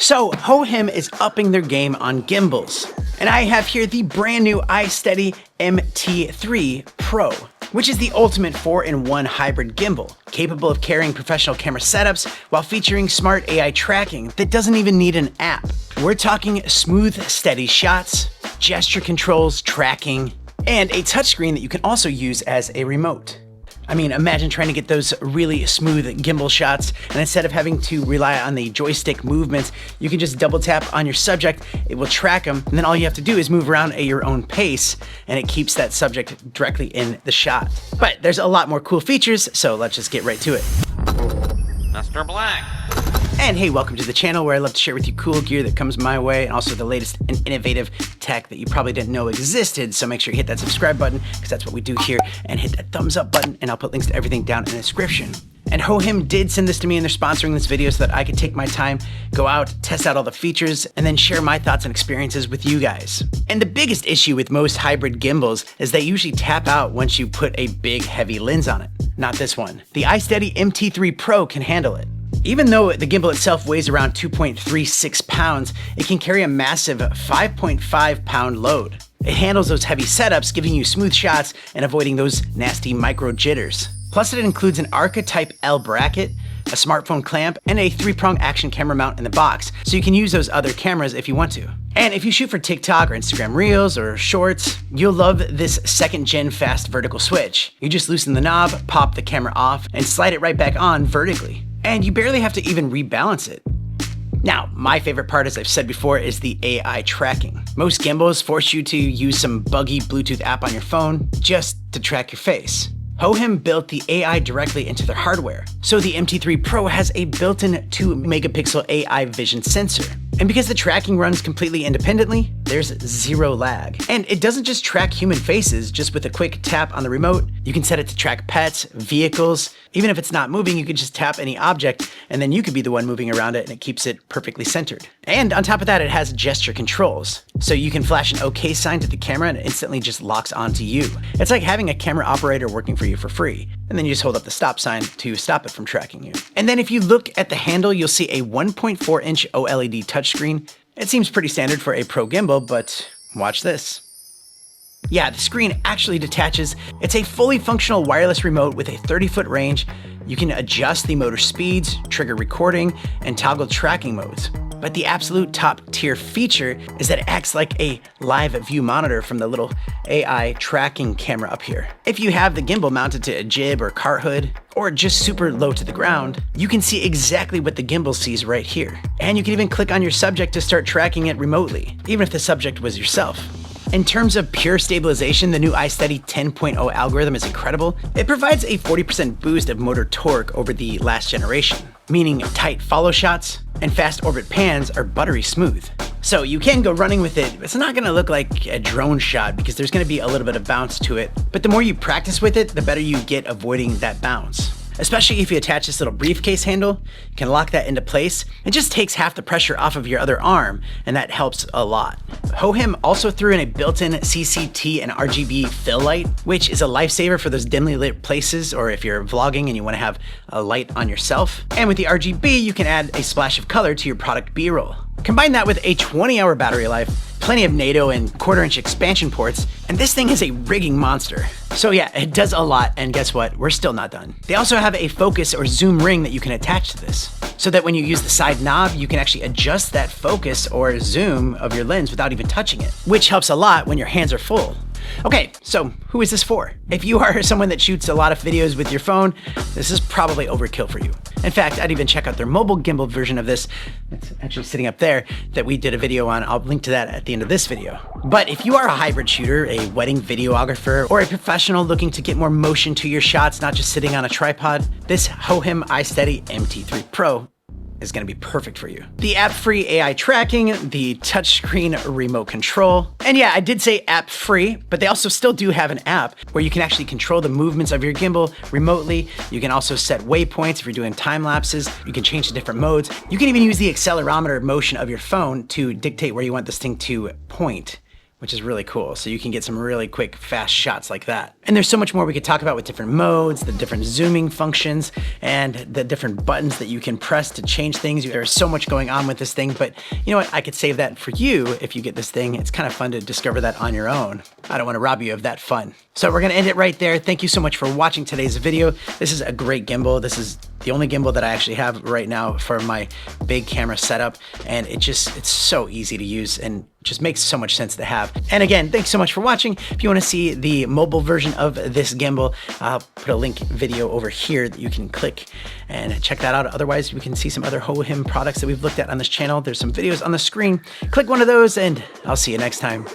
So Hohem is upping their game on gimbals. And I have here the brand new iSteady MT3 Pro, which is the ultimate 4-in-1 hybrid gimbal, capable of carrying professional camera setups while featuring smart AI tracking that doesn't even need an app. We're talking smooth, steady shots, gesture controls, tracking, and a touchscreen that you can also use as a remote. I mean, imagine trying to get those really smooth gimbal shots, and instead of having to rely on the joystick movements, you can just double tap on your subject, it will track them, and then all you have to do is move around at your own pace, and it keeps that subject directly in the shot. But there's a lot more cool features, so let's just get right to it. MrBlack. And hey, welcome to the channel where I love to share with you cool gear that comes my way and also the latest and innovative tech that you probably didn't know existed. So make sure you hit that subscribe button because that's what we do here, and hit that thumbs up button, and I'll put links to everything down in the description. And Hohem did send this to me, and they're sponsoring this video so that I could take my time, go out, test out all the features, and then share my thoughts and experiences with you guys. And the biggest issue with most hybrid gimbals is they usually tap out once you put a big heavy lens on it. Not this one. The iSteady MT3 Pro can handle it. Even though the gimbal itself weighs around 2.36 pounds, it can carry a massive 5.5 pound load. It handles those heavy setups, giving you smooth shots and avoiding those nasty micro jitters. Plus it includes an Arca Type L bracket, a smartphone clamp, and a 3-prong action camera mount in the box, so you can use those other cameras if you want to. And if you shoot for TikTok or Instagram Reels or Shorts, you'll love this 2nd-gen fast vertical switch. You just loosen the knob, pop the camera off, and slide it right back on vertically. And you barely have to even rebalance it. Now, my favorite part, as I've said before, is the AI tracking. Most gimbals force you to use some buggy Bluetooth app on your phone just to track your face. Hohem built the AI directly into their hardware, so the MT3 Pro has a built-in 2-megapixel AI vision sensor. And because the tracking runs completely independently, there's zero lag. And it doesn't just track human faces, just with a quick tap on the remote. You can set it to track pets, vehicles. Even if it's not moving, you can just tap any object, and then you could be the one moving around it, and it keeps it perfectly centered. And on top of that, it has gesture controls. So you can flash an OK sign to the camera, and it instantly just locks onto you. It's like having a camera operator working for you for free. And then you just hold up the stop sign to stop it from tracking you. And then if you look at the handle, you'll see a 1.4-inch OLED touchscreen. It seems pretty standard for a pro gimbal, but watch this. Yeah, the screen actually detaches. It's a fully functional wireless remote with a 30-foot range. You can adjust the motor speeds, trigger recording, and toggle tracking modes. But the absolute top tier feature is that it acts like a live view monitor from the little AI tracking camera up here. If you have the gimbal mounted to a jib or cart hood, or just super low to the ground, you can see exactly what the gimbal sees right here. And you can even click on your subject to start tracking it remotely, even if the subject was yourself. In terms of pure stabilization, the new iSteady 10.0 algorithm is incredible. It provides a 40% boost of motor torque over the last generation, meaning tight follow shots and fast orbit pans are buttery smooth. So you can go running with it. It's not gonna look like a drone shot because there's gonna be a little bit of bounce to it. But the more you practice with it, the better you get avoiding that bounce. Especially if you attach this little briefcase handle, you can lock that into place. It just takes half the pressure off of your other arm, and that helps a lot. Hohem also threw in a built-in CCT and RGB fill light, which is a lifesaver for those dimly lit places, or if you're vlogging and you wanna have a light on yourself. And with the RGB, you can add a splash of color to your product B-roll. Combine that with a 20-hour battery life, plenty of NATO and 1/4-inch expansion ports, and this thing is a rigging monster. So yeah, it does a lot, and guess what? We're still not done. They also have a focus or zoom ring that you can attach to this, so that when you use the side knob, you can actually adjust that focus or zoom of your lens without even touching it, which helps a lot when your hands are full. Okay, so who is this for? If you are someone that shoots a lot of videos with your phone, this is probably overkill for you. In fact, I'd even check out their mobile gimbal version of this. It's actually sitting up there that we did a video on. I'll link to that at the end of this video. But if you are a hybrid shooter, a wedding videographer, or a professional looking to get more motion to your shots, not just sitting on a tripod, this Hohem iSteady MT3 Pro is gonna be perfect for you. The app-free AI tracking, the touchscreen remote control, and yeah, I did say app-free, but they also still do have an app where you can actually control the movements of your gimbal remotely. You can also set waypoints if you're doing time lapses. You can change the different modes. You can even use the accelerometer motion of your phone to dictate where you want this thing to point which is really cool. So you can get some really quick, fast shots like that. And there's so much more we could talk about with different modes, the different zooming functions, and the different buttons that you can press to change things. There's so much going on with this thing, but you know what? I could save that for you if you get this thing. It's kind of fun to discover that on your own. I don't want to rob you of that fun. So we're gonna end it right there. Thank you so much for watching today's video. This is a great gimbal. This is the only gimbal that I actually have right now for my big camera setup, and it's so easy to use and just makes so much sense to have. And again, thanks so much for watching. If you want to see the mobile version of this gimbal, I'll put a link video over here that you can click and check that out. Otherwise, we can see some other Hohem products that we've looked at on this channel. There's some videos on the screen. Click one of those and I'll see you next time.